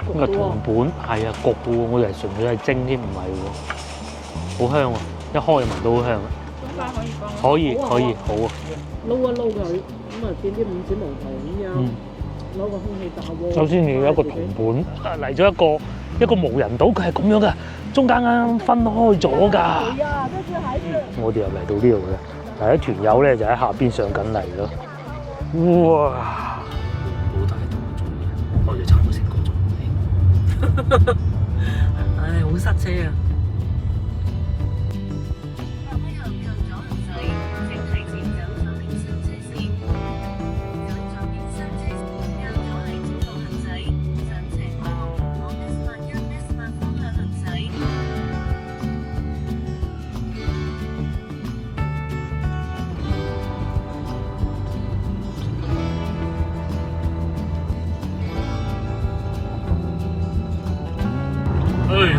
咁啊銅盤係啊焗嘅喎，我哋係純粹係蒸添，唔係喎，好香喎！一開就聞到好香啊！中間可以放。可以可以，好啊！撈一撈佢，咁啊變啲五指毛頭咁樣，攞個空氣炸鍋。首先要有一個銅盤，嚟咗一個無人島，佢係咁樣噶，中間啱啱分開咗㗎。我哋又嚟到呢度嘅，但係一團友咧就喺下邊上緊嚟咯。哇！好大度做嘢，開咗差唔多成個鐘。唉，好塞車啊！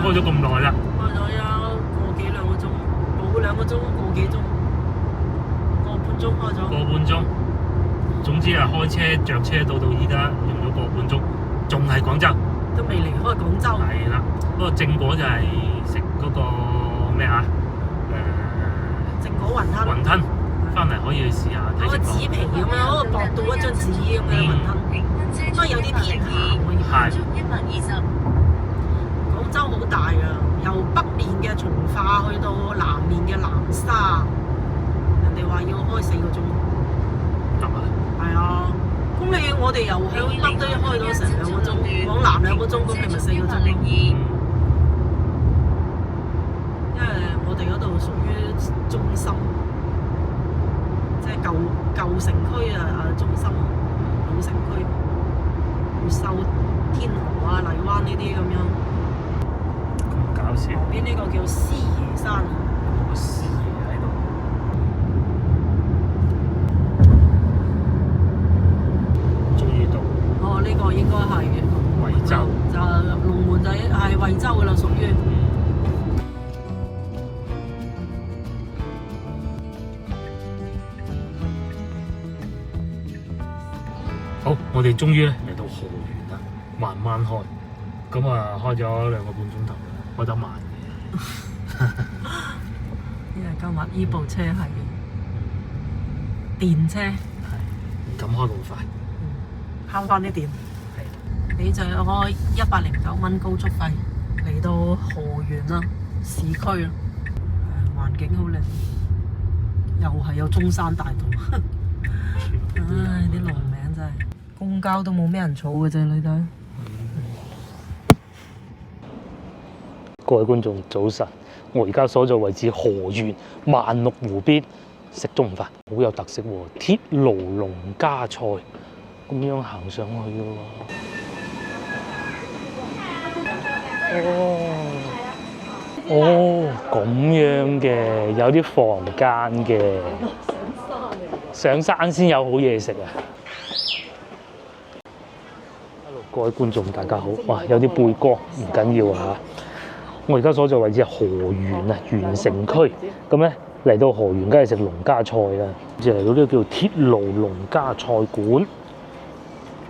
開咗咁耐啦，開咗個幾兩個鐘，冇2個鐘，個幾鐘，個半鐘開咗。個半鐘。總之啊，開車着車到依家用咗個半鐘，仲係廣州。都未離開廣州。係啦，不過正果就係食嗰個咩啊？正果雲吞。雲吞，翻嚟可以去試下睇嗰個情況。紙皮咁樣，嗰個薄到一張紙咁樣雲吞，不過有啲偏鹹嘅。係。廣州好大啊，由北面嘅從化去到南面嘅南沙，人哋話要開4個鐘。得啊！係啊，咁我哋由向北都開到成2個鐘，往南2個鐘，咁你咪4個鐘咯。因為我哋嗰度屬於中心，即係舊城區啊，中心老城區，越秀、天河啊、荔灣呢啲咁樣。咁搞笑！旁邊呢個叫獅爺山，有個獅爺喺度。終於到哦，呢個應該係嘅。惠州，就龍門就係惠州噶啦，屬於。好，我哋終於咧嚟到河源啦，慢慢開。咁啊，開咗2個半鐘頭啦，開得慢嘅。因為今日呢部車係電車，係唔敢開咁快。慳翻啲電。係。你就開109蚊高速費嚟到河源啦，市區啦，環境好靚，又係有中山大道。唉，啲路名真係，公交都冇咩人坐嘅啫，你睇。各位觀眾早晨，我而家所在位置河源萬綠湖邊食中午飯，好有特色喎！鐵爐農家菜咁樣行上去嘅喎。哦，咁樣嘅，有啲房間嘅。上山先有好嘢食啊！各位觀眾大家好，哇，有啲背光唔緊要啊！我而家所在位置係河源啊，源城區。咁咧嚟到河源，梗係食農家菜啦。就嚟到呢個叫做鐵爐農家菜館。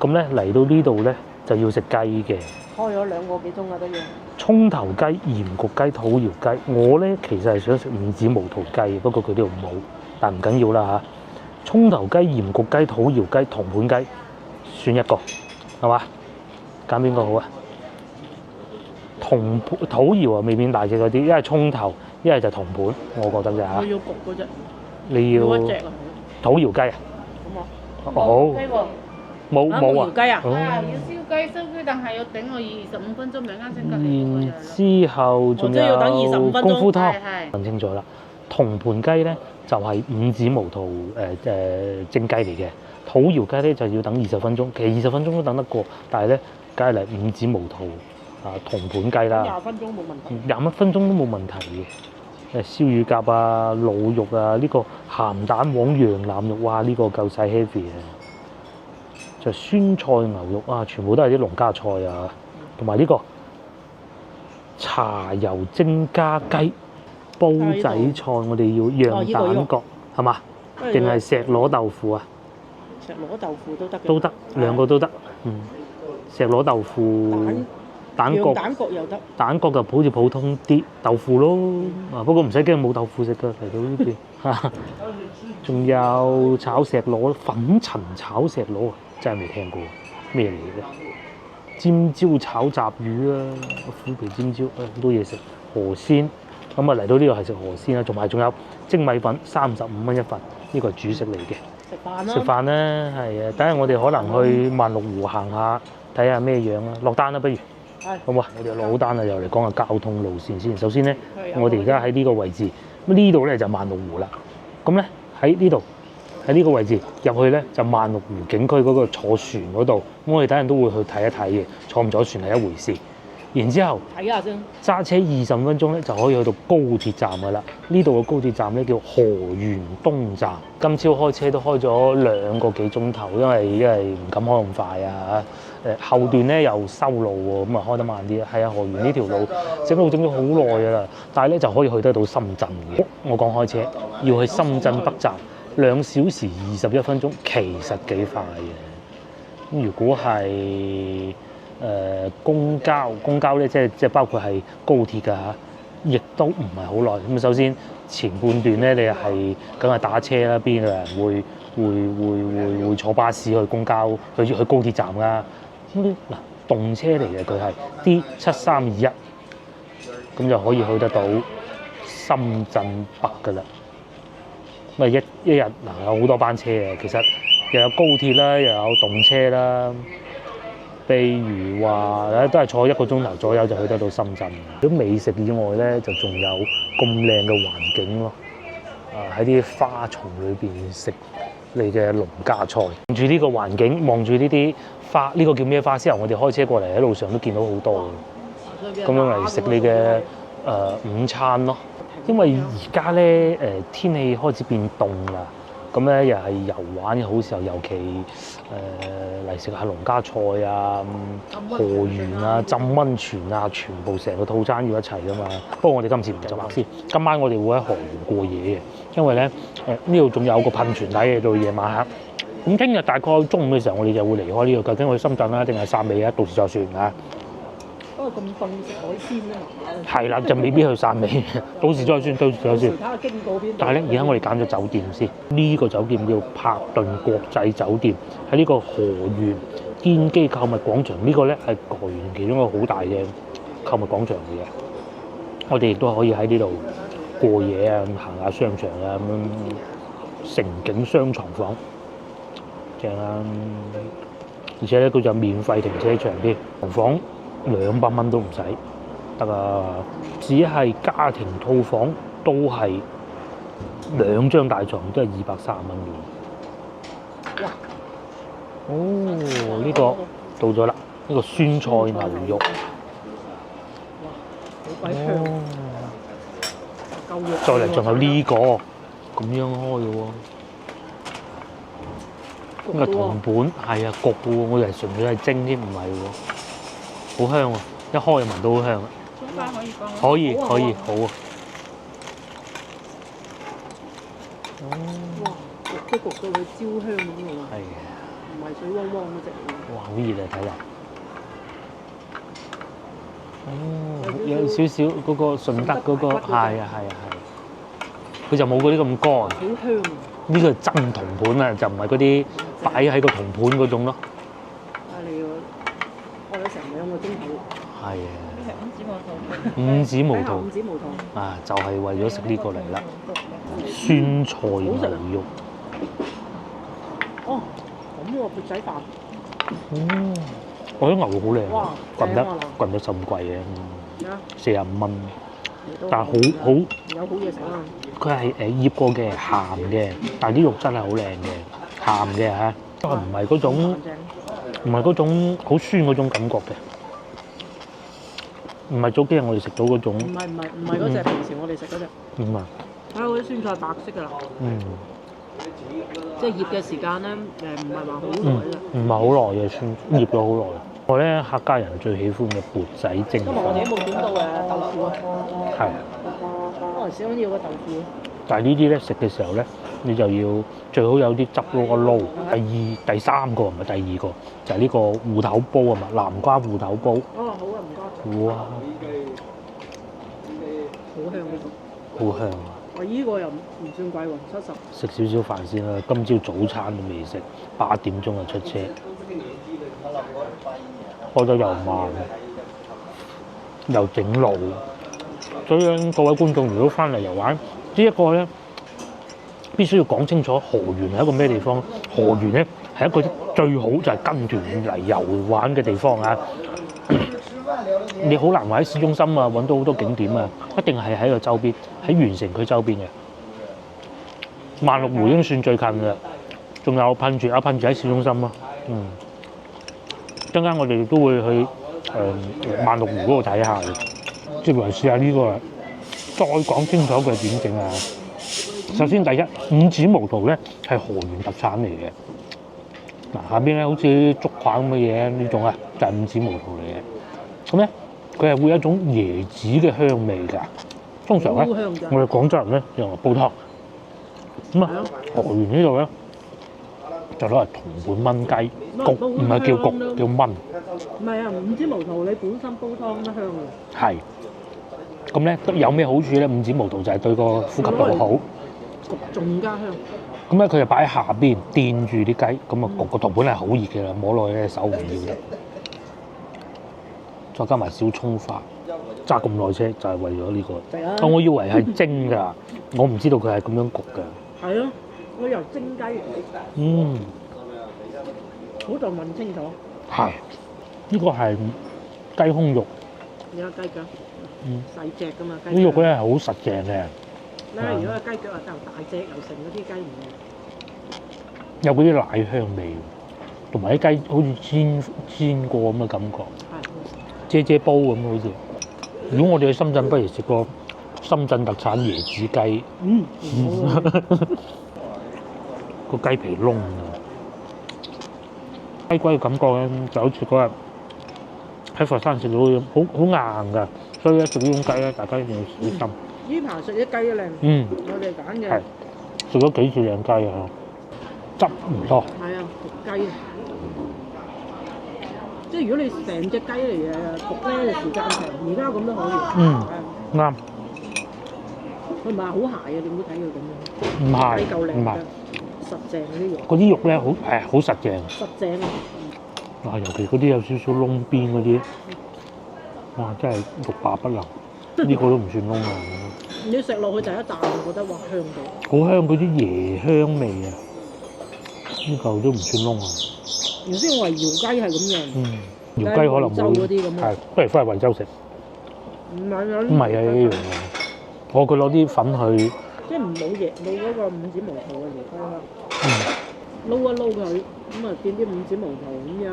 咁咧嚟到呢度咧就要食雞嘅。開咗2個幾鐘啊，都要。葱頭雞、鹽焗雞、土窯雞。我咧其實係想食五指毛肚雞，不過佢呢度冇，但唔緊要啦嚇。葱頭雞、鹽焗雞、土窯雞、銅盤雞，選一個，係嘛？揀邊個好啊？土窯啊，未免大隻嗰啲，一係葱頭，一係就銅盤，我覺得啫嚇。我要焗嗰隻。你要一隻啊？土窯雞啊？咁啊？好，冇冇啊？雞啊？要燒雞，但係要等我25分鐘，兩間先然之後仲即係要等25分鐘功夫湯，係問清楚啦。銅盤雞咧就係五指毛肚蒸雞嚟嘅，土窯雞咧就要等20分鐘，其實20分鐘都等得過，但係咧梗係嚟五指毛肚啊銅盤雞啦。20分鐘冇問題。 21分鐘都冇問題嘅。燒乳鴿啊、滷肉啊、呢個鹹蛋黃羊腩肉，哇！呢個夠晒 heavy 啊！就酸菜牛肉啊，全部都係啲農家菜啊，同埋呢個茶油蒸家雞、煲仔菜，我哋要釀蛋角，係嘛？定係石螺豆腐啊？石螺豆腐都得嘅。都得，兩個都得。嗯，石螺豆腐蛋羊角蛋角又得，蛋角就好似普通啲豆腐咯。不過唔使驚冇豆腐食㗎，嚟到呢邊。仲有炒石螺，粉塵炒石螺真係未聽過，咩嚟嘅？尖椒炒雜魚啊，虎皮尖椒，好多嘢食。河鮮咁啊嚟到呢度係食河鮮啦，仲有蒸米粉35蚊一份，呢個係主食嚟嘅。食飯啦，係啊！等下我哋可能去萬綠湖行下，睇下咩樣啦。落單啦，不如好唔好啊？我哋落單啦，又嚟講下交通路線先。首先咧，我哋而家喺呢個位置，咁呢度咧就萬綠湖啦。咁咧喺呢個位置入去咧就萬綠湖景區嗰個坐船嗰度，咁我哋等陣都會去睇一睇嘅。坐唔坐船係一回事。然之後睇下先，揸車25分鐘咧就可以去到高鐵站噶啦。呢度嘅高鐵站咧叫河源東站。今朝開車都開咗2個幾鐘頭，因為唔敢開咁快啊。後段咧又修路喎，咁啊開得慢啲。係啊，河源呢條路整咗好耐噶啦，但係咧就可以去得到深圳嘅。我講開車要去深圳北站2小時21分鐘，其實幾快嘅。咁如果係公交咧，即係包括係高鐵㗎嚇，亦都唔係好耐。咁首先前半段咧，你係梗係打車啦，邊有人會坐巴士去公交去高鐵站㗎？咁嗱，動車嚟嘅佢係 D7321，咁就可以去得到深圳北㗎啦。咁啊一日嗱有好多班車嘅，其實又有高鐵啦，又有動車啦。譬如話都係坐1個鐘頭左右就去得到深圳。如果美食以外咧，就仲有咁靚嘅環境咯。喺啲花叢裏邊食你嘅農家菜，望住呢個環境，望住呢啲花，呢個叫咩花？之後我哋開車過嚟喺路上都見到好多嘅。咁樣嚟食你嘅午餐咯。因為而家咧天氣開始變凍啦。咁咧又係遊玩嘅好時候，尤其嚟食下農家菜啊、河源啊、浸溫泉啊，全部成個套餐要一齊噶嘛。不過我哋今次唔就話先，今晚我哋會喺河源過夜嘅，因為咧呢度仲有個噴泉喺度夜晚黑。咁聽日大概中午嘅時候，我哋就會離開呢度，究竟去深圳啦，定係汕尾啊？到時再算啊。不過咁凍食海鮮咧，係啦，就未必去汕尾，到時再算，到時再算。睇下經過邊。但係咧，而家我哋揀咗酒店先，呢個酒店叫柏頓國際酒店，喺呢個河源堅基購物廣場。呢個咧係河源其中一個好大嘅購物廣場嚟嘅。我哋亦都可以喺呢度過夜啊，行下商場啊，咁城景雙床房，正啦。而且咧佢就免費停車場添，房200蚊都唔使得啊！只係家庭套房都係2張大床，都係230蚊嘅。哇！哦，呢個到咗啦，呢個酸菜牛肉。哇！好鬼香，夠肉。再嚟仲有呢個咁樣開嘅喎，呢個銅盤係啊焗嘅喎，我以為純粹係蒸添，唔係喎，好香啊！一開就聞到好香啊！中間可以放。可以，好啊！哇！焗都焗到佢焦香咁嘅喎，係啊，唔係水汪汪嗰隻喎。哇！好熱啊，睇嚟。有少少嗰個順德嗰個，係啊，佢就冇嗰啲咁乾。好香啊！呢個係真銅盤啊，就唔係嗰啲擺喺個銅盤嗰種咯。你開咗成2個鐘頭。係啊。五指毛肚。五指毛肚。五指毛肚。啊，就係為咗食呢個嚟啦。酸菜牛肉。哦，咁喎，缽仔飯。我覺得牛肉好靚。哇！棍得咁貴嘅，45蚊。但係好有好嘢食啊！佢係醃過嘅，鹹嘅，但係啲肉真係好靚嘅，鹹嘅嚇，因為唔係嗰種好酸嗰種感覺嘅，唔係早幾日我哋食到嗰種。唔係嗰隻平時我哋食嗰隻。唔係。睇下嗰啲酸菜白色㗎啦。即係醃嘅時間咧，唔係話好耐啦。唔係好耐嘅酸，醃咗好耐。我咧客家人最喜歡嘅缽仔蒸飯。今日我哋都冇點到豆腐啊。係。可能小安要個豆腐。但係呢啲咧食嘅時候咧，你就要最好有啲汁撈一撈。第三個唔係第二個，就係呢個芋頭煲啊嘛，南瓜芋頭煲。哦，好啊，唔該。哇，好香呢個。好香啊！我依個又唔算貴喎，70。食少少飯先啦，今朝早餐都未食，8點鐘就出車，開得又慢，又整路，所以咧各位觀眾如果翻嚟遊玩，呢一個咧必須要講清楚河源係一個咩地方。河源咧係一個最好就係跟團嚟遊玩嘅地方啊！你好難話喺市中心啊揾到好多景點啊，一定係喺個周邊，喺縣城區周邊嘅。萬綠湖已經算最近嘅，仲有噴泉喺市中心咯。陣間我哋都會去萬綠湖嗰度睇下嘅，即係嚟試下呢個啦。再講清楚佢點整啊！首先第一，五指毛肚咧係河源特產嚟嘅。嗱，下邊咧好似竹框咁嘅嘢呢種啊，就係五指毛肚嚟嘅。咁咧，佢係會有一種椰子嘅香味㗎。通常咧，我哋廣州人咧用嚟煲湯。咁啊，河源呢度咧就攞嚟銅盤燜雞焗，唔係叫焗，叫燜。唔係啊，五指毛肚你本身煲湯都香嘅。係。咁咧有咩好處咧？五指毛肚就係對個呼吸道好。焗仲加香。咁咧佢就擺喺下邊墊住啲雞，咁啊焗個銅盤係好熱嘅啦，摸落去手唔要嘅。再加埋小葱花，揸咁耐車就係為咗呢個。我以為係蒸㗎，我唔知道佢係咁樣焗㗎。係咯，我由蒸雞。好在問清楚。係，呢個係雞胸肉。有雞腳。細隻㗎嘛雞。呢肉咧係好實淨嘅。如果係雞腳啊，就大隻又成嗰啲雞唔係。有嗰啲奶香味，同埋啲雞好似煎過咁嘅感覺。啫煲咁好似。如果我哋去深圳，不如食個深圳特產椰子雞。個雞皮燶啊！雞骨嘅感覺咧，就好似嗰日喺佛山食到咁，好硬㗎。所以咧食呢種雞咧，大家一定要小心。呢排食啲雞都靚。我哋揀嘅。係。食咗幾次靚雞啊！汁唔多。係啊，焗雞。即係如果你成隻雞嚟嘅焗咧，時間長，而家咁都可以。啱。佢唔係好鞋啊？你唔好睇佢咁樣。唔係。雞夠靚㗎，實淨嗰啲肉。嗰啲肉咧好實淨。實淨啊！尤其嗰啲有少少窿邊嗰啲，哇！真係欲罷不能。呢個都唔算窿啊！你食落去第一啖，覺得哇香到。好香嗰啲椰香味啊！呢嚿都唔算窿啊！原先我話瑤雞係咁樣，瑤雞可能冇，係不如翻去惠州食。唔係啊，唔係啊，一樣嘅。佢攞啲粉去，即係冇嗰個五指毛肚嘅瑤雞啦。撈一撈佢，咁啊變啲五指毛肚咁樣，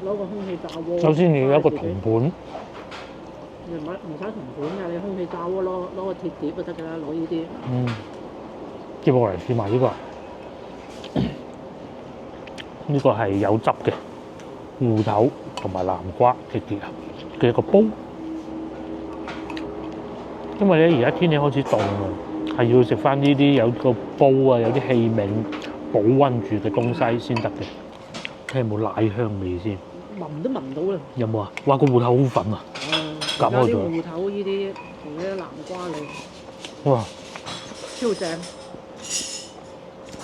攞個空氣炸鍋。首先你要有一個銅盤。唔使銅盤㗎，你空氣炸鍋攞個鐵碟就得㗎啦，攞呢啲。接落嚟試埋呢個。呢個係有汁嘅芋頭同埋南瓜嘅結合嘅一個煲，因為咧而家天氣開始凍啊，係要食翻呢啲有個煲啊，有啲器皿保溫住嘅東西先得嘅。睇有冇奶香味先？聞都聞到啦。有冇啊？哇！個芋頭好粉啊！夾開咗。有啲芋頭呢啲同啲南瓜嚟。哇！超正。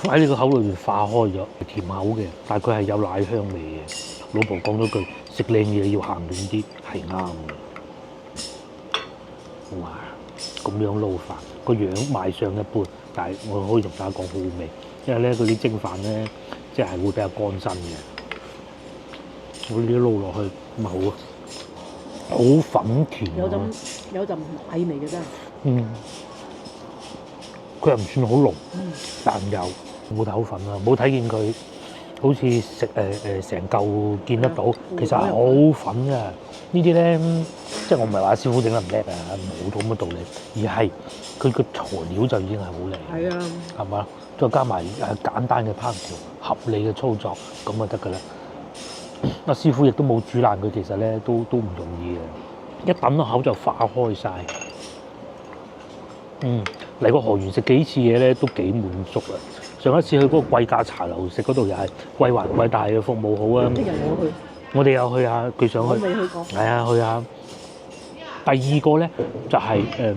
喺你個口裏邊化開咗，甜口嘅，但係佢係有奶香味嘅。老婆講咗句：食靚嘢要行遠啲，係啱嘅。哇！咁樣撈飯，個樣賣相一般，但係我可以同大家講好味，因為咧嗰啲蒸飯咧，即係會比較乾身嘅。我呢啲撈落去咁好啊，好粉甜啊！有陣奶味嘅真係。佢又唔算好濃，但有。芋頭粉啊，冇睇見佢好似食成嚿見得到，其實係好粉㗎。呢啲咧，即係我唔係話師傅整得唔叻啊，冇咁嘅道理，而係佢個材料就已經係好靚。係啊，係嘛？再加埋簡單嘅烹調，合理嘅操作，咁就得㗎啦。阿師傅亦都冇煮爛佢，其實咧都唔容易嘅，一揼落口就化開晒。嚟過河源食幾次嘢咧，都幾滿足啊！上一次去嗰個貴價茶樓食嗰度又係貴還貴，但係服務好啊！我哋有去啊，佢想去。我未去過。係啊，去啊！第二個咧就係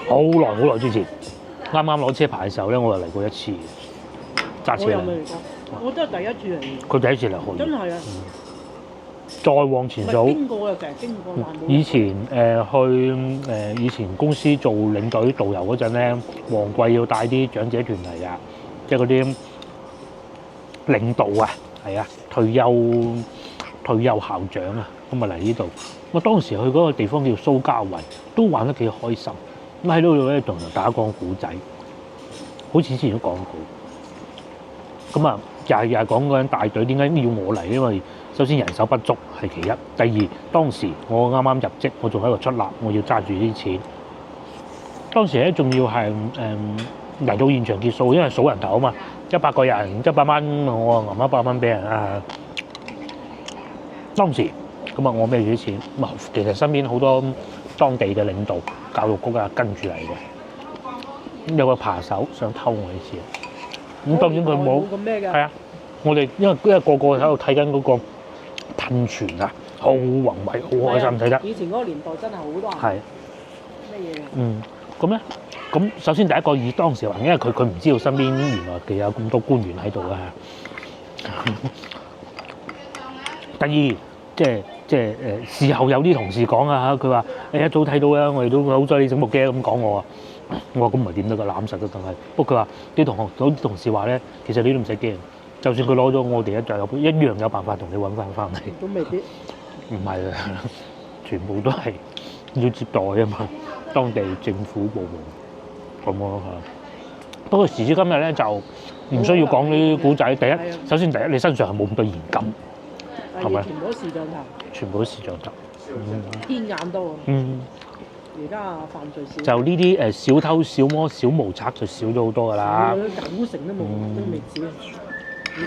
好耐之前，啱啱攞車牌嘅時候咧，我又嚟過一次揸車。我又未嚟過，我真係第一次嚟。佢第一次嚟河源。真係啊！再往前數，經過又成日經過。以前以前公司做領隊導遊嗰陣咧，旺季要帶啲長者團嚟啊，即係嗰啲領導啊，係啊，退休校長啊，咁啊嚟呢度。我當時去嗰個地方叫蘇家圍，都玩得幾開心。咁喺呢度咧同大家講古仔，好似之前都講過。咁啊，又係講嗰陣大隊點解要我嚟？因為首先人手不足係其一，第二當時我啱啱入職，我仲喺度出納，我要揸住啲錢。當時咧仲要係嚟到現場結數，因為數人頭啊嘛，100個人100蚊，我揞100蚊俾人啊。當時咁啊，我孭住啲錢，咁啊其實身邊好多當地嘅領導、教育局啊跟住嚟嘅，有個扒手想偷我啲錢，咁當然佢冇，係啊，我哋因為個個喺度睇緊嗰個噴泉啊，好宏偉，好開心睇得。以前嗰個年代真係好多人。係。咩嘢？咁咧，咁首先第一個以當時環境，因為佢唔知道身邊原來其實有咁多官員喺度啊。第二，即係事後有啲同事講啊，佢話一早睇到啦，我哋都好彩你整部機咁講我啊。我話咁唔係點得㗎，攬實都梗係。不過佢話啲同事話咧，其實你都唔使驚。就算佢攞咗我哋一樣有辦法同你揾翻嚟。都未必。唔係啊，全部都係要接待啊嘛，當地政府部門咁咯嚇。不過時至今日咧，就唔需要講呢啲古仔。第一，首先你身上係冇咁多現金，係咪？全部都視像頭。全部都視像頭。天眼多。而家犯罪少。就呢啲小偷小摸小無賊就少咗好多㗎啦。9成都冇，都未止啊！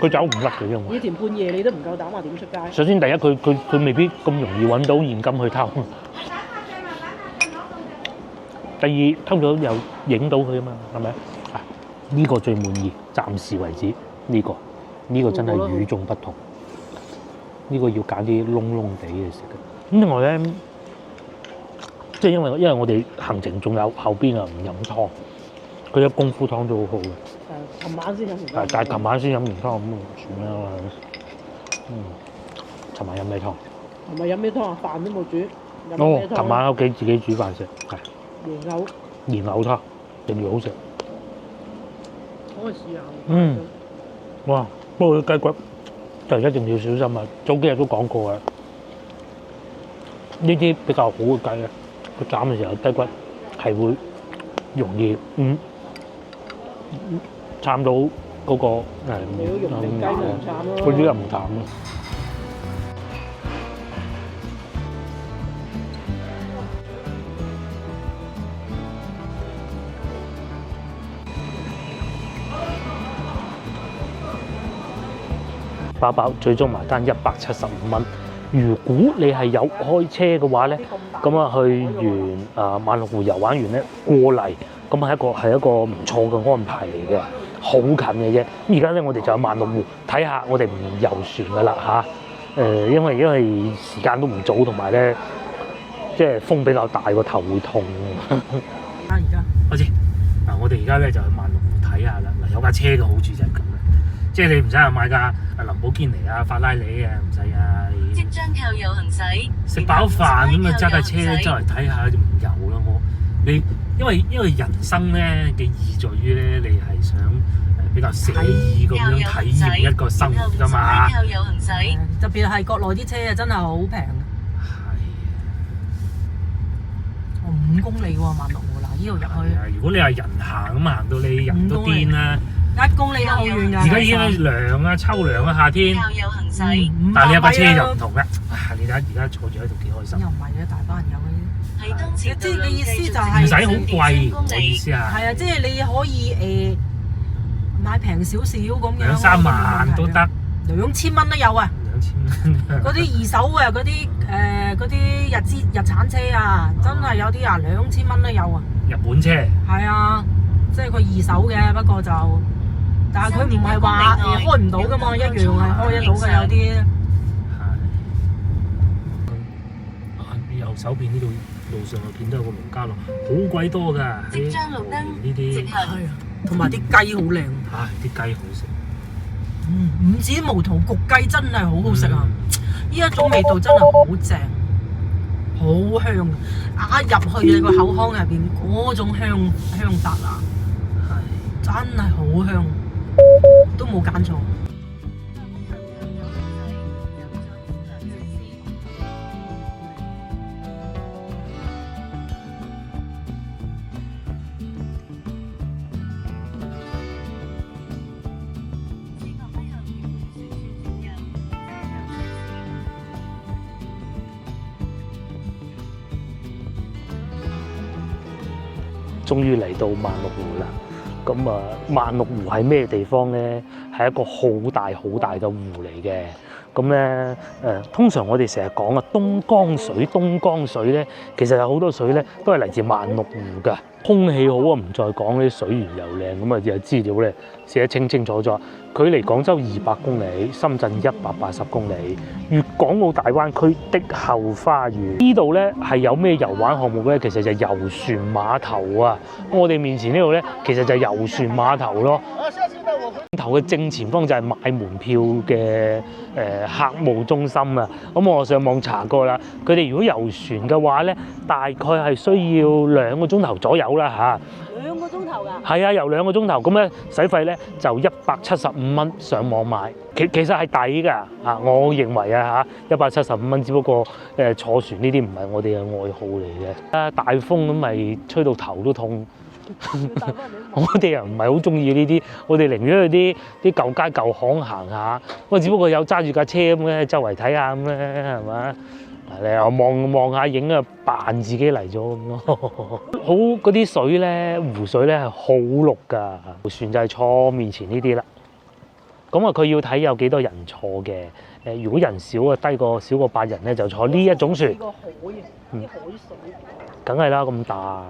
佢走唔甩嘅啫嘛。以前半夜你都唔夠膽話點出街。首先第一，佢未必咁容易揾到現金去偷。第二，偷咗又影到佢啊嘛，係咪？啊，呢個最滿意，暫時為止呢個真係與眾不同。呢個要揀啲燶燶地嘅食嘅。咁另外咧，即係因為我哋行程仲有後邊啊，唔飲湯，佢嘅功夫湯都好好嘅。琴晚先飲完湯。但係琴晚先飲完湯咁算啦嘛。琴晚飲咩湯？琴晚飲咩湯啊？飯都冇煮。哦，琴晚喺屋企自己煮飯食，係。蓮藕湯，定要好食。可以試下。哇！不過啲雞骨就一定要小心啊！早幾日都講過啦。呢啲比較好嘅雞咧，佢斬嘅時候雞骨係會容易慘到嗰個你都用定雞唔慘咯，嗰啲又唔慘咯。包包最終埋單175蚊。如果你係有開車嘅話咧，咁啊去完萬綠湖遊玩完咧過嚟，咁係一個唔錯嘅安排嚟嘅，好近嘅啫。咁而家咧我哋就喺萬綠湖睇下，我哋唔遊船噶啦嚇。因為時間都唔早，同埋咧即係風比較大，個頭會痛。而家開始嗱，我哋而家咧就去萬綠湖睇下啦。嗱，有架車嘅好處就係咁啦，即係你唔使話買架林寶堅尼啊、法拉利啊，唔使啊。即將靠右行駛。食飽飯咁啊，揸架車周圍睇下就唔遊啦。因為人生咧嘅意在於咧，你係想比較寫意咁樣體驗一個生活㗎嘛。靠右行駛。特別係國內啲車啊，真係好平。係啊。5公里喎，萬綠湖嗱，呢度入去。如果你係人行咁行到你人都癲啦。1公里都好遠㗎。而家已經涼啊，秋涼啊，夏天。靠右行駛。但係你有架車就唔同啦。你睇而家坐住喺度幾開心。又唔係嘅，大班人有嘅。係當時。即係你意思就係唔使好貴，我意思啊。係啊，即係你可以買平少少咁樣。2-3萬都得。2000蚊都有啊。2000 2000蚊。嗰啲二手嘅嗰啲日產車啊，真係有啲啊2000蚊都有啊。日本車。係啊，即係佢二手嘅，不過就，但係佢唔係話開唔到噶嘛，一樣係開得到嘅有啲。係。右手邊呢度路上我見到有個農家樂，好鬼多㗎。呢啲係啊，同埋啲雞好靚。唉，啲雞好食。五指毛肚焗雞真係好好食啊！呢一種味道真係好正，好香，一入去你個口腔入邊嗰種香達啊，係真係好香，都冇揀錯。終於嚟到萬綠湖啦！咁啊，萬綠湖係咩地方咧？係一個好大好大嘅湖嚟嘅。咁咧通常我哋成日講啊，東江水咧，其實有好多水咧都係嚟自萬綠湖㗎。空氣好啊，唔再講啲水源又靚，咁啊有資料咧寫得清清楚楚。距離廣州200公里，深圳180公里，粵港澳大灣區的後花園。呢度咧係有咩遊玩項目咧？其實就係遊船碼頭啊！我哋面前呢度咧，其實就係遊船碼頭咯。頭嘅正前方就係買門票嘅客務中心啊！咁我上網查過啦，佢哋如果遊船嘅話咧，大概係需要2個鐘頭左右啦嚇。2個鐘頭㗎？係啊，遊2個鐘頭，咁咧使費咧就175蚊上網買，其實係抵㗎啊！我認為啊嚇，175蚊，只不過坐船呢啲唔係我哋嘅愛好嚟嘅。大風咁咪吹到頭都痛。我哋又唔係好中意呢啲，我哋寧願去啲舊街舊巷行下。我只不過有揸住架車咁咧，周圍睇下咁咧，係嘛？你又望下影啊，扮自己嚟咗咁咯。好嗰啲水咧，湖水咧係好綠㗎。船就係坐面前呢啲啦。咁啊，佢要睇有幾多人坐嘅。如果人少啊，少過8人咧，就坐呢一種船。個海啊，啲海水。梗係啦，咁大。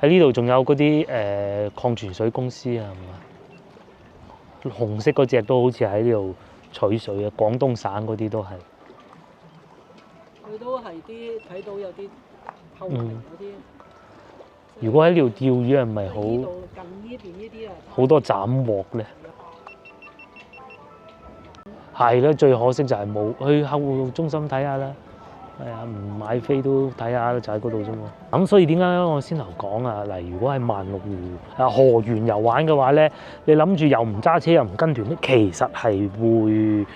喺呢度仲有嗰啲礦泉水公司啊，係嘛？紅色嗰隻都好似喺呢度取水啊，廣東省嗰啲都係。佢都係啲睇到有啲透明嗰啲。如果喺呢度釣魚係咪好？近呢邊呢啲啊。好多斬獲咧。係啦，最可惜就係冇去客戶中心睇下啦。係啊，唔買飛都睇下，就喺嗰度啫嘛。咁所以點解我先頭講啊？嗱，如果係萬綠湖河園遊玩嘅話咧，你諗住又唔揸車又唔跟團咧，其實係會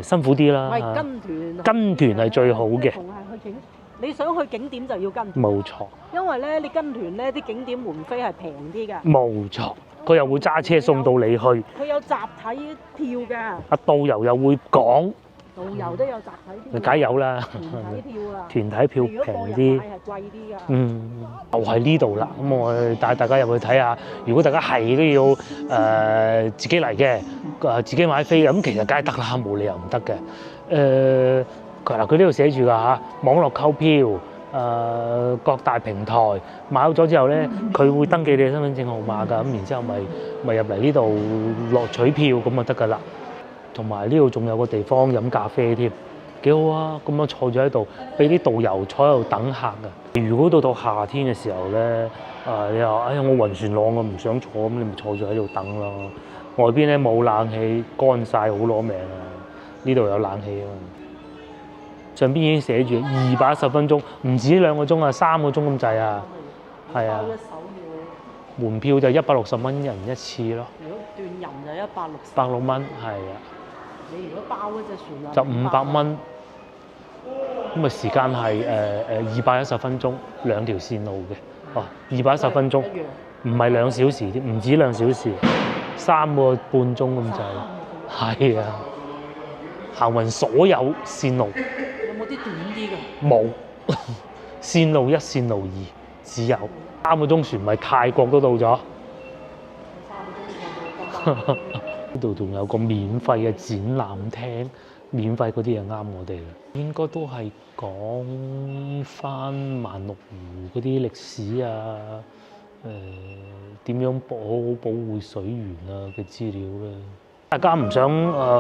辛苦啲啦。係跟團。跟團係最好嘅。同係去景，你想去景點就要跟。冇錯。因為咧，你跟團咧，啲景點門飛係平啲㗎。冇錯，佢又會揸車送到你去。佢有集體票㗎。導遊又會講。導遊都有集體票，你梗有啦。團體票啊，團體票平啲，係貴啲㗎。就係呢度啦。咁我帶大家入去睇下。如果大家係都要自己嚟嘅，自己買飛嘅，咁其實梗係得啦，冇理由唔得嘅。嗱，佢呢度寫住㗎嚇，網絡購票，各大平台買好咗之後咧，佢會登記你嘅身份證號碼㗎。咁然之後咪入嚟呢度落取票咁就得㗎啦。同埋呢度仲有個地方飲咖啡添，幾好啊！咁樣坐住喺度，俾啲導遊坐喺度等客㗎。如果到夏天嘅時候咧，你話哎呀我暈船浪啊，唔想坐，咁你咪坐住喺度等咯。外邊咧冇冷氣，乾晒好攞命啊！呢度有冷氣啊。上邊已經寫住210分鐘，唔止2個鐘啊，3個鐘咁滯啊。係啊。門票就160蚊人一次咯。如果斷人就160蚊，係啊。你如果包嗰隻船就500蚊。咁啊時間係210分鐘，2條線路嘅。哦，210分鐘，唔係2小時添，唔止2小時，3個半鐘咁滯。係啊，行勻所有線路。有冇啲短啲嘅？冇，線路1、線路2只有。3個鐘船咪泰國都到咗。3個鐘呢度仲有個免費嘅展覽廳，免費嗰啲嘢啱我哋啦。應該都係講翻萬綠湖嗰啲歷史啊，點樣保護水源啊嘅資料啦。大家唔想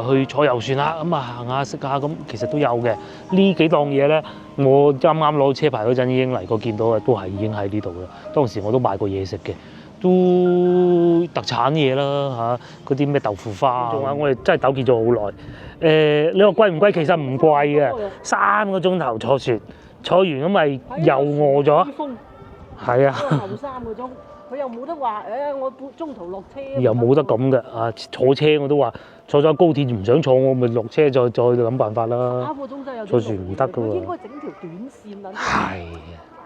去坐遊船啦，咁啊行下食下咁，其實都有嘅。呢幾檔嘢咧，我啱啱攞車牌嗰陣已經嚟過見到嘅，都係已經喺呢度啦。當時我都買過嘢食嘅，都特產嘢啦嚇，嗰啲咩豆腐花。仲有我哋真係糾結咗好耐。你話貴唔貴？其實唔貴嘅，3個鐘頭坐船，坐完咁咪又餓咗。係啊。頭3個鐘。佢又冇得話，我中途落車。又冇得咁嘅啊！坐車我都話坐咗高鐵唔想坐，我咪落車再諗辦法啦。3個鐘真係有坐船唔得㗎喎。應該整條短線啊。係啊。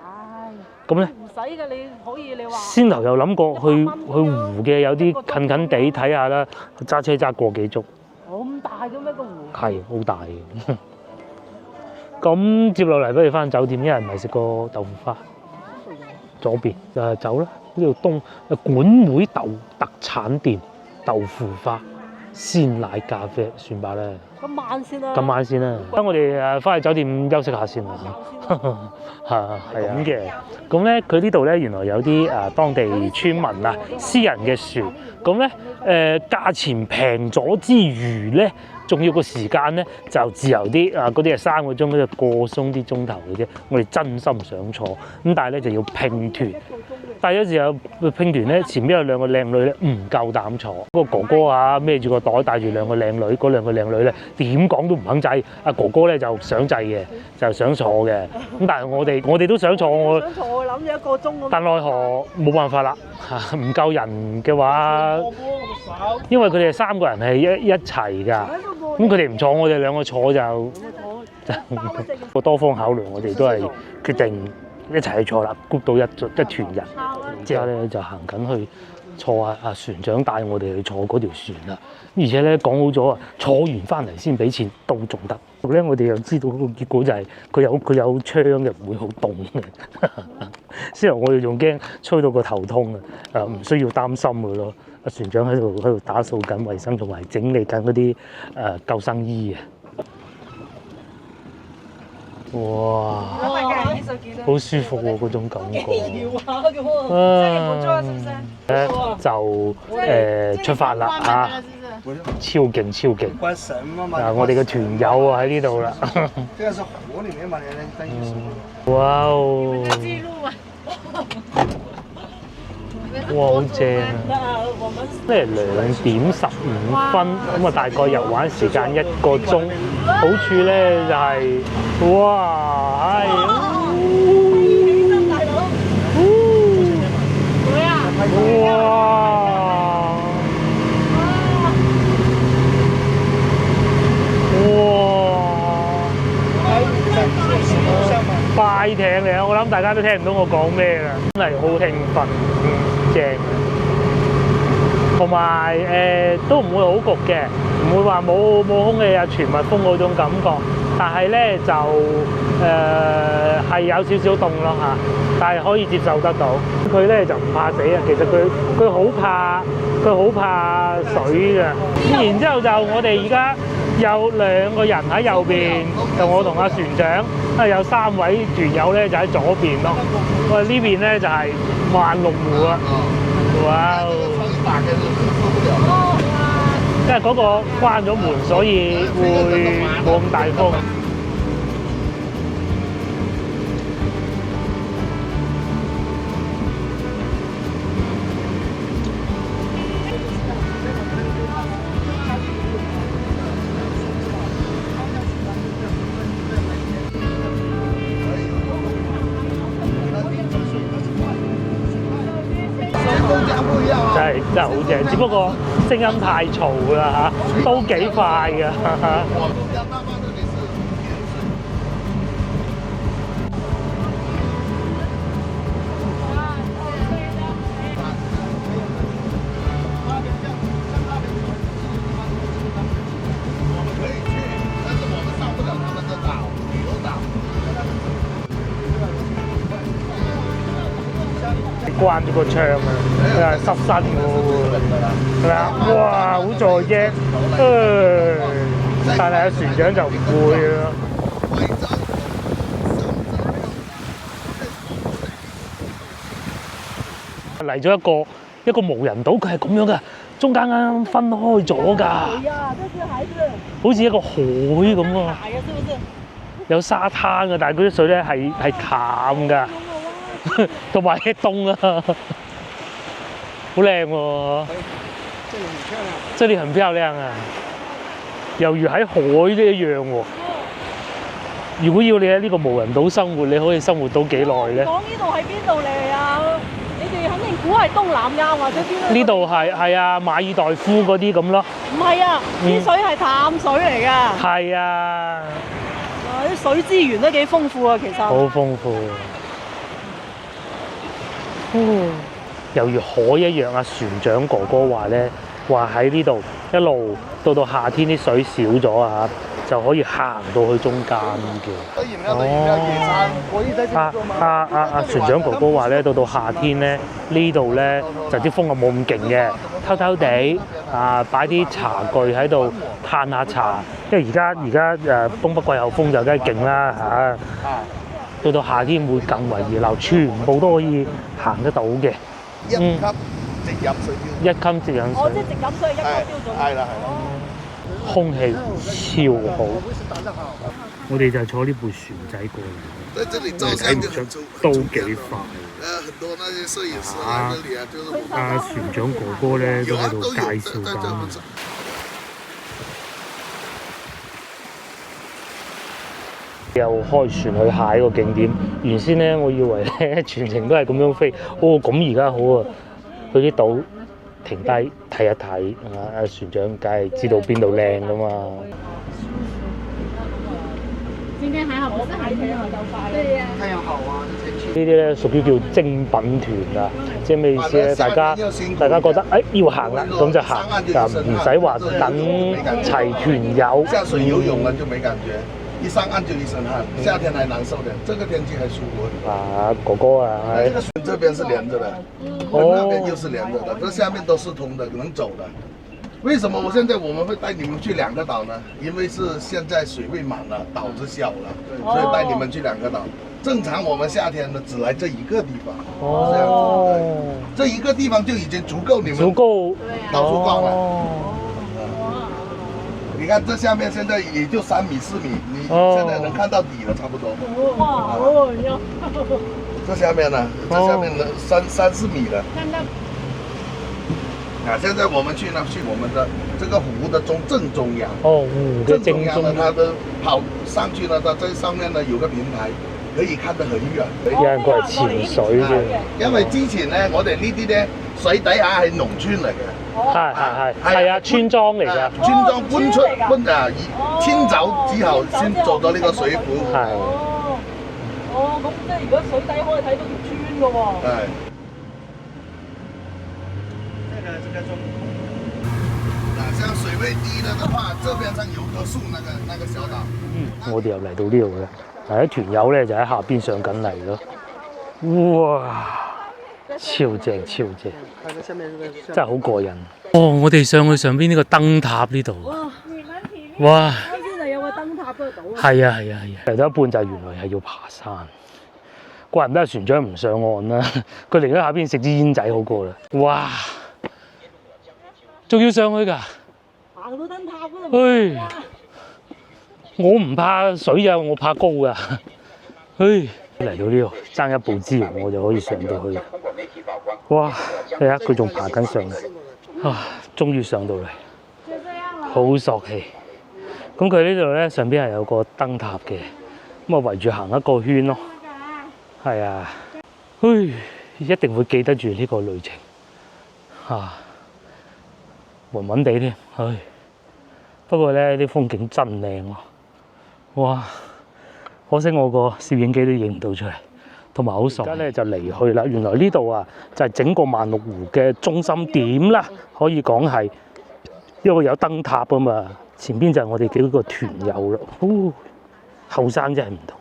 唉。咁咧？唔使嘅，你可以你話。先頭又諗過去湖嘅，有啲近近地睇下啦，揸車揸個幾鐘。咁大嘅咩個湖？係好大嘅。咁接落嚟不如翻酒店，一人咪食個豆腐花。左邊就走啦。呢度管會豆特產店豆腐花鮮奶咖啡算吧啦。今晚先啦。今晚先啦。咁我哋翻去酒店休息下先啦。係咁嘅。咁咧佢呢度咧原來有啲當地村民啊私人嘅船，咁咧價錢平咗之餘咧，仲要個時間咧就自由啲啊！嗰啲係3個鐘，嗰啲過鬆啲鐘頭嘅啫。我哋真心想坐，咁但係咧就要拼團。但係有時候拼團咧，前邊有2個靚女咧，唔夠膽坐。個哥哥啊，孭住個袋，帶住2個靚女，嗰2個靚女咧點講都唔肯制。阿哥哥咧就想制嘅，就想坐嘅。咁但係我哋都想坐，我諗咗1個鐘咁。但奈何冇辦法啦，唔夠人嘅話，因為佢哋3個人係一齊㗎。咁佢哋唔坐，我哋2個坐就個多方考慮，我哋都係決定一齊去坐啦，group 到一團人。之後咧就行緊去坐阿船長帶我哋去坐嗰條船啦。而且咧講好咗啊，坐完翻嚟先俾錢都仲得。咧我哋又知道個結果就係佢有窗嘅，唔會好凍嘅。之後我哋仲驚吹到個頭痛啊！唔需要擔心嘅咯。阿船長喺度打掃緊衞生，同埋整理緊嗰啲救生衣啊！哇！好舒服喎，嗰種感覺。就出發啦嚇！超勁超勁！我哋嘅團友啊喺呢度啦。哇哦！哇，好正啊！咩2點15分咁啊？大概遊玩時間1個鐘。好處咧就係、哇，係快艇嚟啊！我諗大家都聽唔到我講咩啦，真係好興奮，正。同埋都唔會好焗嘅，唔會話冇空氣啊、全密封嗰種感覺。但係咧就係有少少凍咯嚇，但係可以接受得到。佢咧就唔怕死啊，其實佢好怕水嘅。咁然之後就我哋而家有2個人喺右邊，就我同阿船長，有3位團友咧就喺左邊咯。我哋呢邊咧就係萬綠湖啊！哇！因為嗰個關咗門，所以會冇咁大風。真係好正，只不過聲音太嘈啦嚇，都幾快㗎。關咗個窗啊，濕身喎，係咪啊？哇，好在啫，但係阿船長就唔會啦。嚟咗一個無人島，佢係咁樣噶，中間啱分開咗㗎，好似一個海咁啊，有沙灘㗎，但係嗰啲水咧係淡㗎，同埋係凍啊，好靚喎！這裡很漂亮啊，猶如喺海呢一樣喎。如果要你喺呢個無人島生活，你可以生活到幾耐咧？講呢度係邊度嚟啊？你哋肯定估係東南亞或者邊度？呢度係啊，馬爾代夫嗰啲咁咯。唔係啊，啲水係淡水嚟㗎。係啊。啲水資源都幾豐富啊，其實。好豐富。猶如海一樣啊！船長哥哥話咧，話喺呢度一路到夏天啲水少咗啊，就可以行到去中間嘅。船長哥哥話咧，到夏天咧，呢度咧就啲風啊冇咁勁嘅，偷偷地擺啲茶具喺度嘆下茶，因為而家東北季候風就梗係勁啦嚇。到夏天會更為熱鬧，全部都可以行得到嘅。一級直飲水標準。一級直飲水。哦，即係直飲水係一級標準。係啦。空氣超好，我哋就坐呢部船仔過嚟，睇唔出都幾快。船長哥哥咧都喺度介紹緊。又開船去下一個景點，原先咧我以為咧全程都係咁樣飛，咁而家好啊，去啲島停低睇一睇，船長梗係知道邊度靚噶嘛。今天還好不是海天啊，對呀。太陽好啊，呢啲咧屬於叫精品團啊，即係咩意思咧？大家覺得要行啦，咁就行，就唔使話等齊團友。下水游泳了就沒感覺。一上岸就一身汗，夏天還難受的，這個天氣還舒服。哥哥啊，這個水這邊是連着的，那邊又是連着的，這下面都是通的，能走的。為什麼我們會帶你們去兩個島呢？因為是現在水位滿了，島子小了，所以帶你們去兩個島。正常我們夏天呢只來這一個地方，這樣子，這一個地方就已經足夠你們到處逛了。你看這下面現在也就3米4米，你現在能看到底了，差不多。哇哦！這下面呢？這下面呢3、4米了。現在我們去我們的這個湖的正中央。湖的正中央呢，它的跑上去呢，它在上面呢有個平台，可以看得很遠。有人過嚟潛水嘅。因為之前呢，我哋呢啲呢水底下係農村嚟嘅。係啊，村莊嚟㗎。村莊遷走之後先做咗呢個水庫。係。咁即係如果水底可以睇到條村㗎喎。係。這個中。像水位低了的話，這邊上有棵樹，那個小島。我哋又嚟到呢度嘅，啲團友咧就喺下邊上緊嚟咯。哇！超正超正，真係好過癮。我哋上去上邊呢個燈塔呢度。哇！啱先就有個燈塔嗰個島。係啊，嚟到一半就原來係要爬山，怪唔得船長唔上岸啦。佢嚟咗下邊食支煙仔好過啦。哇！仲要上去㗎？行到燈塔嗰度。我唔怕水呀，我怕高㗎。嚟到呢度爭一步之遙，我就可以上到去。哇！睇下佢仲爬緊上嚟，終於上到嚟，好索氣。咁佢呢度咧上邊係有個燈塔嘅，咁啊圍住行一個圈咯。係啊，一定會記得住呢個旅程。暈暈地添，不過咧啲風景真靚咯。哇！可惜我個攝影機都影唔到出嚟，同埋好傻。而家咧就離去啦。原來呢度啊就係整個萬綠湖嘅中心點啦，可以講係因為有燈塔啊嘛。前邊就係我哋幾個團友啦。後生真係唔同，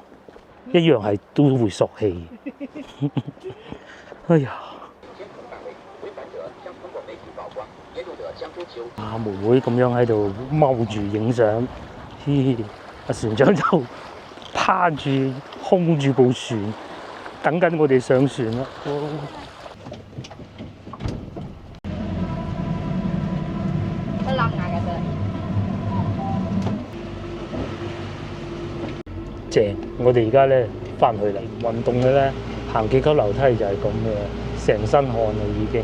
一樣係都會索氣。哎呀〜阿妹妹咁樣喺度踎住影相，阿船長就趴住空住部船，等緊我哋上船啦。正，我哋而家咧翻去嚟運動嘅咧，行幾級樓梯就係咁嘅，成身汗啦已經。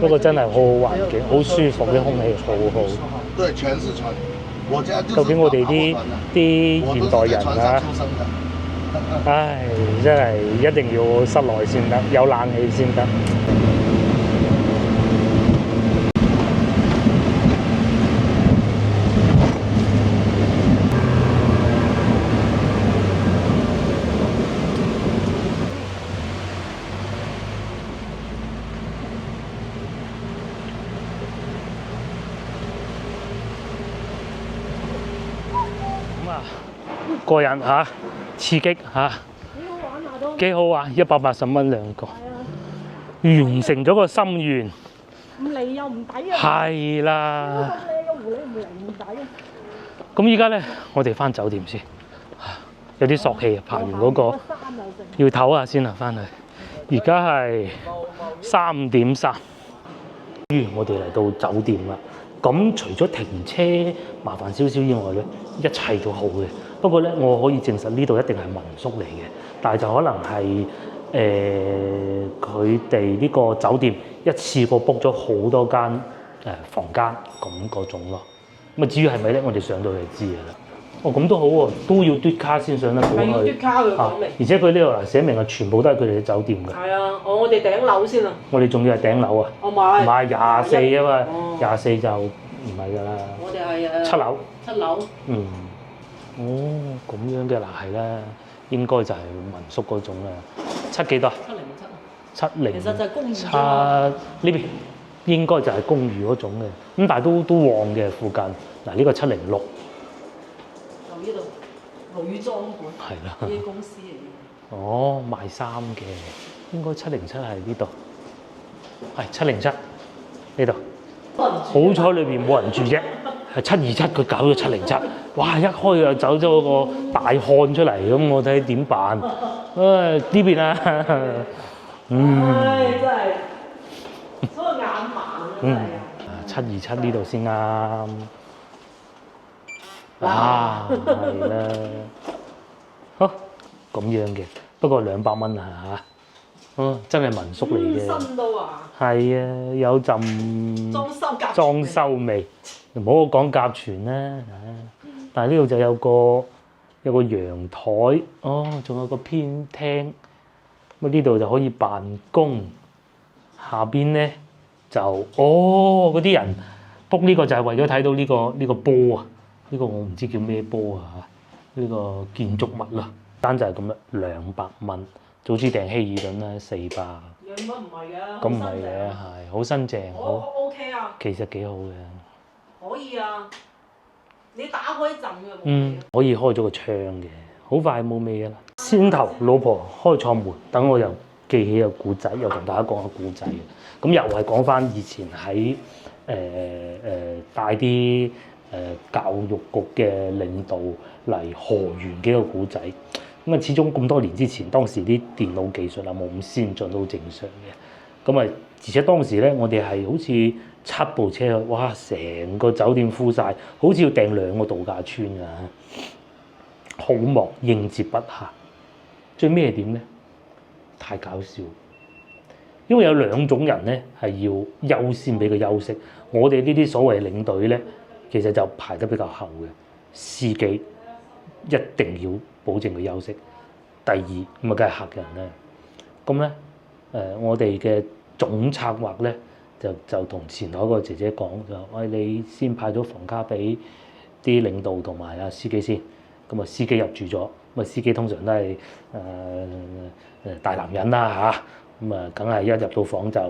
不過真係好好環境，好舒服，啲空氣好好。對，全是船。我家究竟我哋啲現代人啊，唉，真係一定要室內先得，有冷氣先得。個人嚇，刺激嚇，幾好玩，180蚊兩個，完成咗個心願。唔嚟又唔抵啊！係啦。咁你個狐狸唔嚟唔抵啊！咁依家咧，我哋翻酒店先，有啲索氣啊，爬完嗰個要唞下先啦，翻去。而家係3點3，我哋嚟到酒店啦。咁除咗停車麻煩少少以外咧，一切都好嘅。不過咧，我可以證實呢度一定係民宿嚟嘅，但係就可能係佢哋呢個酒店一次過 book 咗好多間房間咁嗰種咯。咁啊至於係咪咧，我哋上到去就知㗎啦。哦，咁都好喎，都要嘟卡先上得到去。係要嘟卡佢講明。而且佢呢度寫明係全部都係佢哋嘅酒店㗎。係啊，我哋頂樓先啊。我哋仲要係頂樓啊。我買。買24啊嘛，24就唔係㗎啦。我哋係7樓。7樓。嗯。哦，咁樣嘅嗱係啦，應該就係民宿嗰種啦。7幾多？707。707。其實就係公寓。7呢邊應該就係公寓嗰種嘅，咁但係都旺嘅附近。嗱呢個706。就呢度女裝館。係啦。呢啲公司嚟嘅。哦，賣衫嘅，應該707係呢度。係707呢度。好彩裏邊冇人住啫。係727，佢搞咗707，哇！一開就走咗個大漢出嚟，咁我睇點辦？呢邊啊，唉，真係，所以眼盲真係。727呢度先啱。係啦，好咁樣嘅，不過200蚊啊嚇，真係民宿嚟嘅。新到啊！係啊，有陣裝修味。唔好講甲醛啦，但係呢度就有個陽台，哦，仲有個偏廳，咁呢度就可以辦公。下邊咧就嗰啲人 book 呢個就係為咗睇到呢個波啊，呢個我唔知叫咩波啊，呢個建築物啦，單就係咁啦，200蚊，早知訂希爾頓啦400。200唔係嘅，咁唔係嘅，係好新淨，好 OK 啊，其實幾好嘅。可以啊，你打開一陣嘅可以開咗個窗嘅，好快冇味㗎啦。先頭老婆開錯門，等我又記起個故仔，又同大家講個故仔嘅。咁又係講翻以前喺帶啲教育局嘅領導嚟河源嘅一個故仔。咁啊，始終咁多年之前，當時啲電腦技術啊冇咁先進，都好正常嘅。咁啊，而且當時咧，我哋係好似7部車去，哇！成個酒店 full 晒，好似要訂2個度假村㗎，好忙應接不暇。最尾係點咧？太搞笑，因為有2種人咧係要優先俾佢休息。我哋呢啲所謂領隊咧，其實就排得比較後嘅。司機一定要保證佢休息。第二咁啊，梗係客人啦。咁咧我哋嘅總策劃咧就同前台個姐姐講，就喂，你先派咗房卡俾啲領導同埋啊司機先。咁啊司機入住咗，咁啊司機通常都係大男人啦嚇，咁啊梗係一入到房就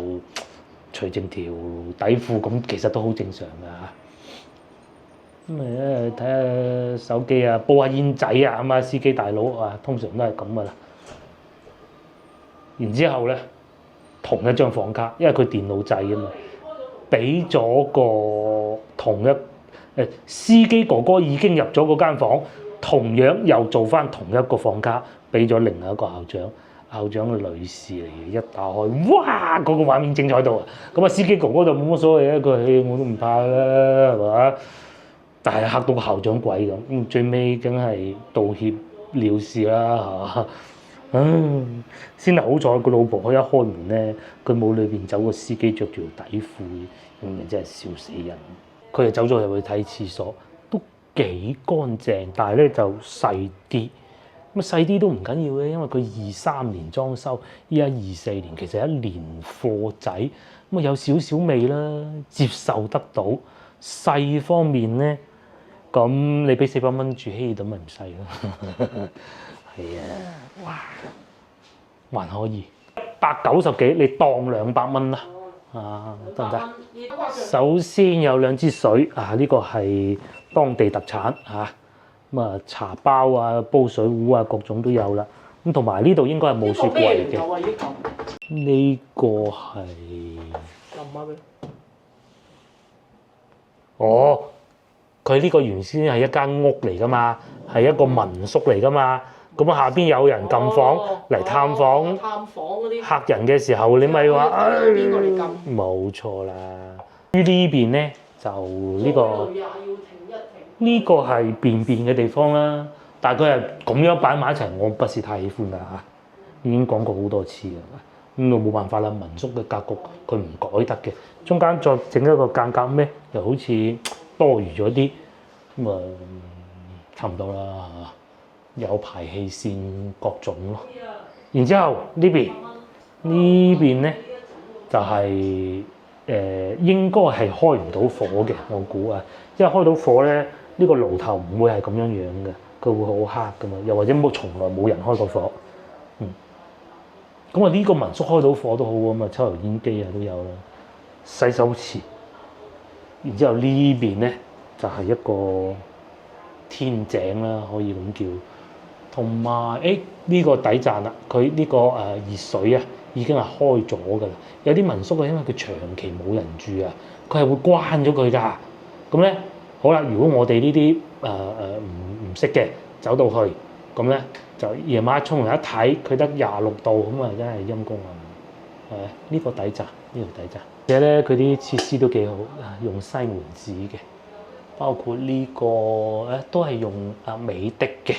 除淨條底褲，咁其實都好正常㗎嚇。咁啊睇下手機啊，煲下煙仔啊，咁啊司機大佬啊，通常都係咁噶啦。然之後咧，同一張房卡，因為佢電腦制啊嘛，俾咗個同一司機哥哥已經入咗嗰間房，同樣又做翻同一個房卡，俾咗另外一個校長。校長嘅女士嚟嘅，一打開，哇！嗰個畫面精彩到啊！咁啊，司機哥哥就冇乜所謂啊，佢我都唔怕啦，係嘛？但係嚇到個校長鬼咁，最尾梗係道歉了事啦，係嘛？先係好彩個老婆一開門咧，佢冇裏邊走個司機着住條底褲，咁真係笑死人。佢就走咗入去睇廁所，都幾乾淨，但係咧就細啲。咁細啲都唔緊要嘅，因為佢23年裝修，依家24年，其實一年貨仔，咁啊有少少味啦，接受得到。細方面咧，咁你俾400蚊住希爾頓咪唔細咯。係啊，哇，還可以190幾，你當200蚊啦，啊得唔得？首先有2支水啊，呢個係當地特產嚇。咁啊，茶包啊、煲水壺啊，各種都有啦。咁同埋呢度應該係冇雪櫃嘅。呢個係哦，佢呢個原先係一間屋嚟噶嘛，係一個民宿嚟噶嘛。咁下邊有人撳房嚟探訪嗰啲客人嘅時候，你咪話邊個嚟撳？冇錯啦。於呢邊咧就呢個。呢個係便便嘅地方啦，但係佢係咁樣擺埋一齊，我不是太喜歡㗎嚇。已經講過好多次啦，咁就冇辦法啦。民宿嘅格局佢唔改得嘅，中間再整一個間隔咩，又好似多餘咗啲，咁啊差唔多啦嚇。有排氣扇各種咯。然之後呢邊咧就係、應該係開唔到火嘅，我估啊，因為開到火咧。呢個爐頭唔會係咁樣樣嘅，佢會好黑噶嘛，又或者從來冇人開過火。咁啊呢個民宿開到火都好啊嘛，抽油煙機啊都有啦，洗手池。然之後呢邊咧就係一個天井啦，可以咁叫。同埋呢個抵讚啦，佢呢個熱水啊已經係開咗㗎啦。有啲民宿啊，因為佢長期冇人住啊，佢係會關咗佢㗎。咁咧。好啦，如果我哋呢啲唔識嘅走到去，咁咧就夜晚沖涼一睇，佢得26度，咁啊真係陰公啊！呢個抵讚，呢個抵讚。而且咧，佢啲設施都幾好，用西門子嘅，包括呢個都係用美的嘅。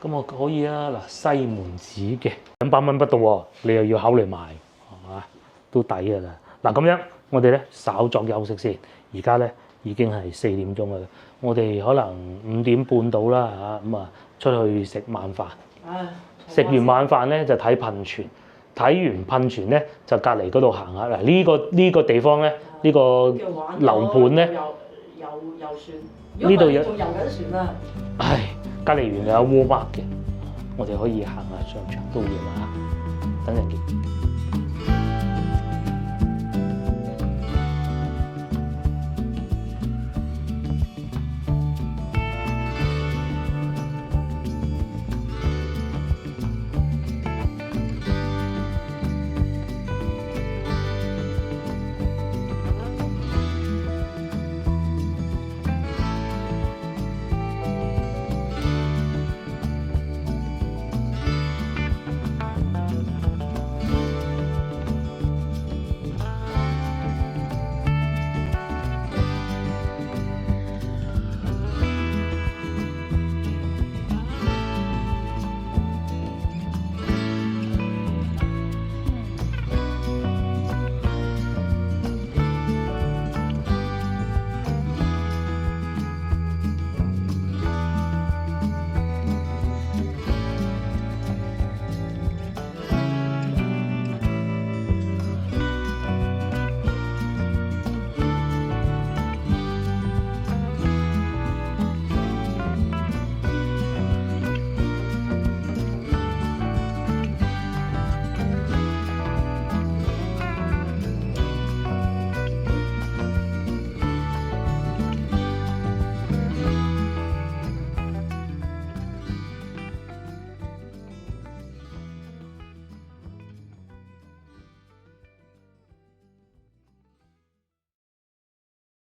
咁我可以啊，嗱西門子嘅200蚊不到喎，你又要考慮埋，係嘛？都抵㗎啦。嗱咁樣，我哋咧稍作休息先，而家咧。已經係4點鐘啦，我哋可能5點半到啦嚇，咁啊出去食晚飯。食完晚飯咧就睇噴泉，睇完噴泉咧就隔離嗰度行下。嗱呢個地方咧，呢個樓盤咧，遊船。呢度有仲遊緊船啊！唉，隔離完又有 Walmart嘅，我哋可以行下商場，都夜晚，等陣見。